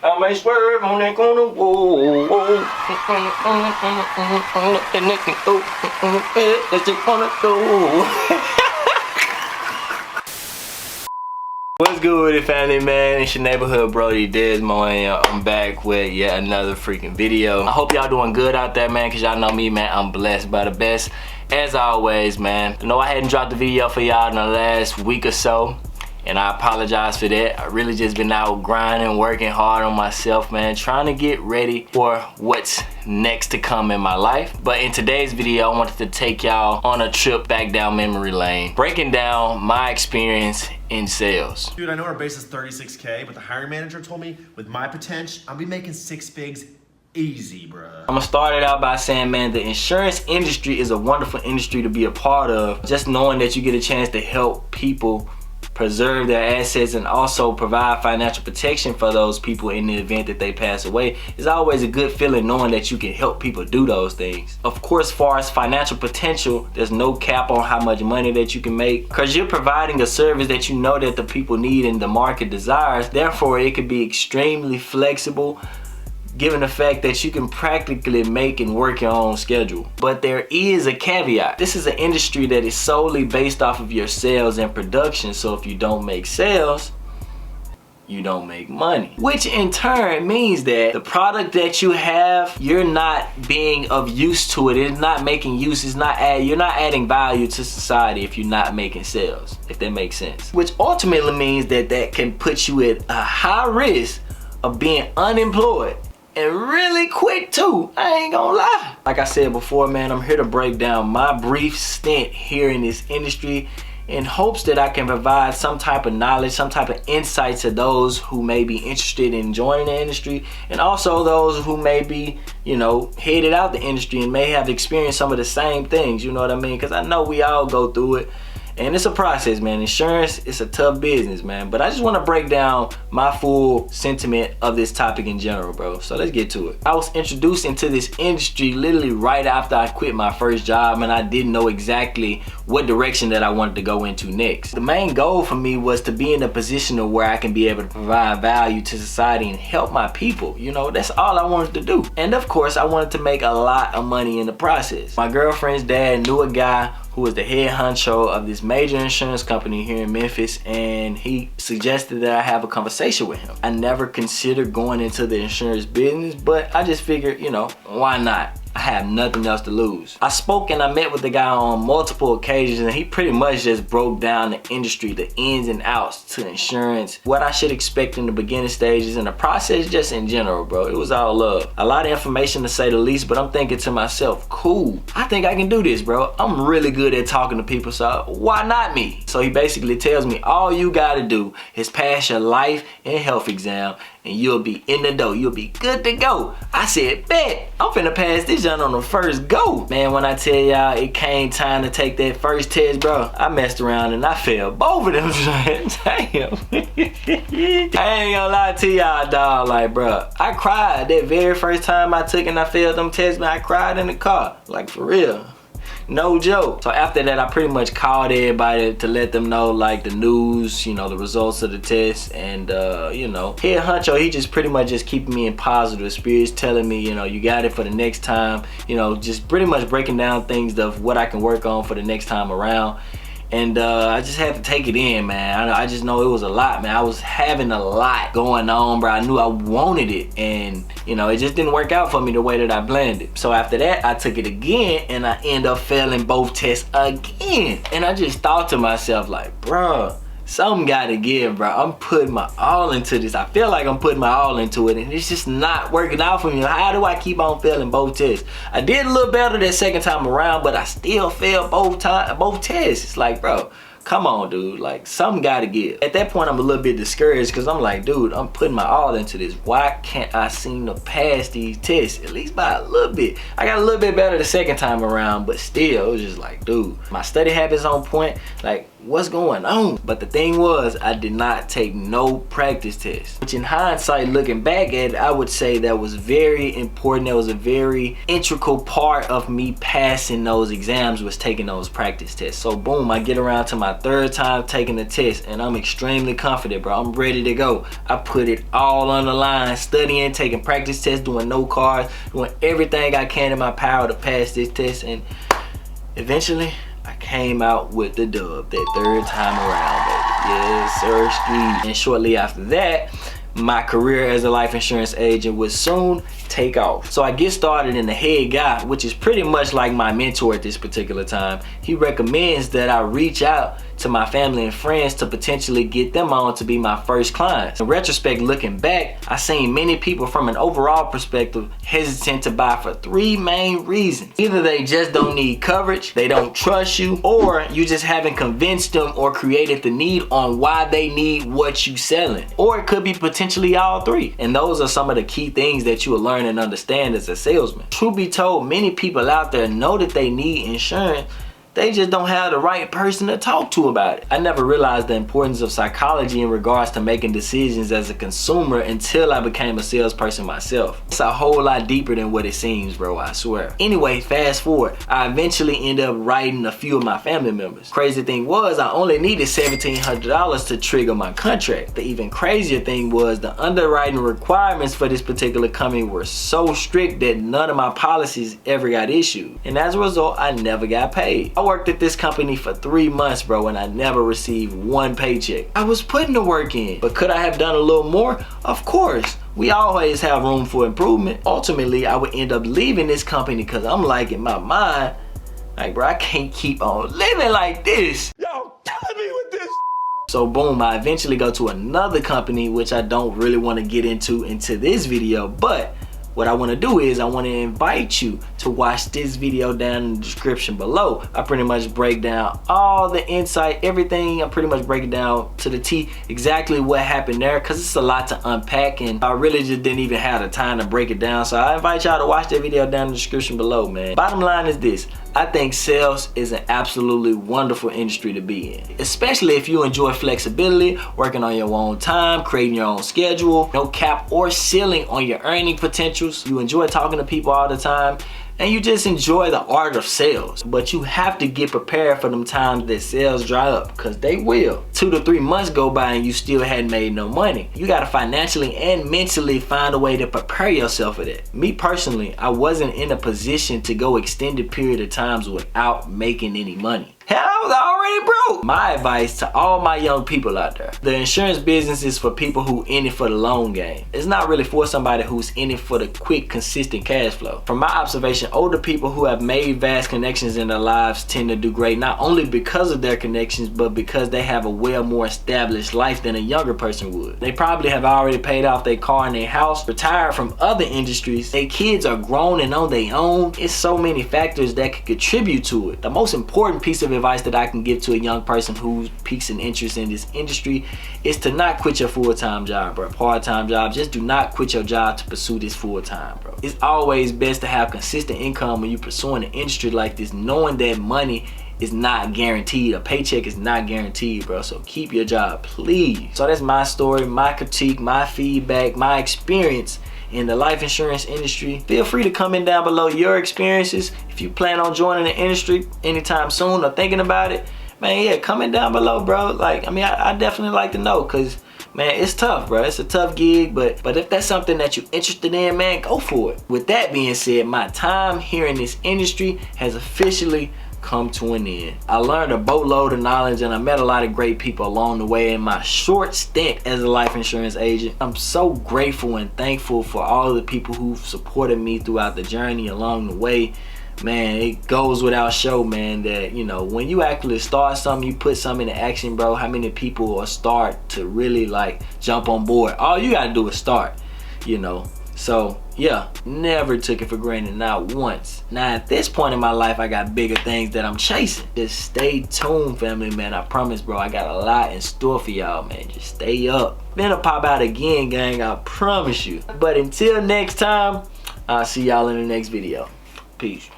I may swerve on that corner, whoa, whoa. That's just wanna go. What's good with it, family, man? It's your neighborhood Brody Desmo, and I'm back with yet another freaking video. I hope y'all doing good out there, man, because y'all know me, man. I'm blessed by the best, as always, man. I know I hadn't dropped a video for y'all in the last week or so, and I apologize for that. I really just been out grinding, working hard on myself, man, trying to get ready for what's next to come in my life. But in today's video, I wanted to take y'all on a trip back down memory lane, breaking down my experience in sales. Dude, I know our base is 36K, but the hiring manager told me with my potential, I'll be making 6 figs easy, bruh. I'm gonna start it out by saying, man, the insurance industry is a wonderful industry to be a part of. Just knowing that you get a chance to help people preserve their assets and also provide financial protection for those people in the event that they pass away is always a good feeling, knowing that you can help people do those things. Of course, as far as financial potential, there's no cap on how much money that you can make, because you're providing a service that you know that the people need and the market desires. Therefore, it could be extremely flexible, given the fact that you can practically make and work your own schedule. But there is a caveat. This is an industry that is solely based off of your sales and production. So if you don't make sales, you don't make money. Which in turn means that the product that you have, you're not being of use to it. It's not making use. You're not adding value to society if you're not making sales, if that makes sense. Which ultimately means that that can put you at a high risk of being unemployed. And really quick too, I ain't gonna lie. Like I said before, man, I'm here to break down my brief stint here in this industry in hopes that I can provide some type of knowledge, some type of insight to those who may be interested in joining the industry, and also those who may be, you know, headed out the industry and may have experienced some of the same things, you know what I mean? Because I know we all go through it. And it's a process, man. Insurance, it's a tough business, man. But I just want to break down my full sentiment of this topic in general, bro. So let's get to it. I was introduced into this industry literally right after I quit my first job, and I didn't know exactly what direction that I wanted to go into next. The main goal for me was to be in a position of where I can be able to provide value to society and help my people. You know, that's all I wanted to do. And of course, I wanted to make a lot of money in the process. My girlfriend's dad knew a guy who was the head honcho of this major insurance company here in Memphis, and he suggested that I have a conversation with him. I never considered going into the insurance business, but I just figured, you know, why not? I have nothing else to lose. I spoke and I met with the guy on multiple occasions, and he pretty much just broke down the industry, the ins and outs to insurance, what I should expect in the beginning stages and the process just in general, bro. It was all love. A lot of information to say the least, but I'm thinking to myself, cool, I think I can do this, bro. I'm really good at talking to people, so why not me? So he basically tells me, all you gotta do is pass your life and health exam and you'll be in the door. You'll be good to go. I said, bet, I'm finna pass this on the first go. Man, when I tell y'all it came time to take that first test, bro, I messed around and I failed both of them. Damn. I ain't gonna lie to y'all, dog. Like, bro, I cried that very first time I took and I failed them tests, man. I cried in the car. Like, for real. No joke. So after that, I pretty much called everybody to let them know, like, the news, you know, the results of the test. And you know, head honcho, he just pretty much just keeping me in positive spirits, telling me, you know, you got it for the next time, you know, just pretty much breaking down things of what I can work on for the next time around. And I just had to take it in, man. I just know it was a lot, man. I was having a lot going on, bro. I knew I wanted it, and you know, it just didn't work out for me the way that I planned it. So after that, I took it again, and I ended up failing both tests again. And I just thought to myself, like, bro, something gotta give, bro. I'm putting my all into this. I feel like I'm putting my all into it, and it's just not working out for me. How do I keep on failing both tests? I did a little better that second time around, but I still failed both tests. It's like, bro, come on, dude. Like, something gotta give. At that point, I'm a little bit discouraged because I'm like, dude, I'm putting my all into this. Why can't I seem to pass these tests at least by a little bit? I got a little bit better the second time around, but still, it was just like, dude, my study habits on point. Like, what's going on? But the thing was, I did not take no practice tests, which in hindsight, looking back at it, I would say that was very important. That was a very integral part of me passing those exams, was taking those practice tests. So boom, I get around to my third time taking the test and I'm extremely confident, bro. I'm ready to go. I put it all on the line, studying, taking practice tests, doing no cards, doing everything I can in my power to pass this test, and eventually I came out with the dub that third time around, baby. Yes, sir, ski. And shortly after that, my career as a life insurance agent would soon take off. So I get started, and the head guy, which is pretty much like my mentor at this particular time, he recommends that I reach out to my family and friends to potentially get them on to be my first clients. In retrospect, looking back, I seen many people from an overall perspective hesitant to buy for three main reasons. Either they just don't need coverage, they don't trust you, or you just haven't convinced them or created the need on why they need what you selling. Or it could be potentially all three. And those are some of the key things that you will learn and understand as a salesman. Truth be told, many people out there know that they need insurance, they just don't have the right person to talk to about it. I never realized the importance of psychology in regards to making decisions as a consumer until I became a salesperson myself. It's a whole lot deeper than what it seems, bro, I swear. Anyway, fast forward, I eventually ended up writing a few of my family members. Crazy thing was, I only needed $1,700 to trigger my contract. The even crazier thing was, the underwriting requirements for this particular company were so strict that none of my policies ever got issued. And as a result, I never got paid. I worked at this company for 3 months, bro, and I never received one paycheck. I was putting the work in, but could I have done a little more? Of course. We always have room for improvement. Ultimately, I would end up leaving this company because I'm like, in my mind, like, bro, I can't keep on living like this. Y'all killing me with this. So boom, I eventually go to another company, which I don't really want to get into this video, but what I want to do is I want to invite you to watch this video down in the description below. I pretty much break down all the insight, everything. I pretty much break it down to the T, exactly what happened there, because it's a lot to unpack and I really just didn't even have the time to break it down. So I invite y'all to watch that video down in the description below, man. Bottom line is this: I think sales is an absolutely wonderful industry to be in, especially if you enjoy flexibility, working on your own time, creating your own schedule, no cap or ceiling on your earning potentials. You enjoy talking to people all the time, and you just enjoy the art of sales. But you have to get prepared for them times that sales dry up, because they will. 2 to 3 months go by and you still hadn't made no money. You gotta financially and mentally find a way to prepare yourself for that. Me personally, I wasn't in a position to go extended period of times without making any money. Hell, I was already broke. My advice to all my young people out there: the insurance business is for people who in it for the long game. It's not really for somebody who's in it for the quick, consistent cash flow. From my observation, older people who have made vast connections in their lives tend to do great, not only because of their connections, but because they have a well more established life than a younger person would. They probably have already paid off their car and their house, retired from other industries, their kids are grown and on their own. It's so many factors that could contribute to it. The most important piece of advice that I can give to a young person who piques an interest in this industry is to not quit your full-time job, bro. Part-time job, just do not quit your job to pursue this full-time, bro. It's always best to have consistent income when you're pursuing an industry like this, knowing that money is not guaranteed. A paycheck is not guaranteed, bro. So keep your job, please. So that's my story, my critique, my feedback, my experience in the life insurance industry. Feel free to comment down below your experiences. If you plan on joining the industry anytime soon or thinking about it, man, yeah, comment down below, bro. Like, I mean, I definitely like to know, because man, it's tough, bro. It's a tough gig, but if that's something that you're interested in, man, go for it. With that being said, my time here in this industry has officially come to an end. I learned a boatload of knowledge and I met a lot of great people along the way in my short stint as a life insurance agent. I'm so grateful and thankful for all the people who've supported me throughout the journey along the way. Man, it goes without show, man, that, you know, when you actually start something, you put something into action, bro, how many people will start to really like jump on board? All you gotta do is start, you know. So yeah, never took it for granted, not once. Now at this point in my life, I got bigger things that I'm chasing. Just stay tuned, family, man. I promise, bro, I got a lot in store for y'all, man. Just stay up. Finna pop out again, gang, I promise you. But until next time, I'll see y'all in the next video. Peace.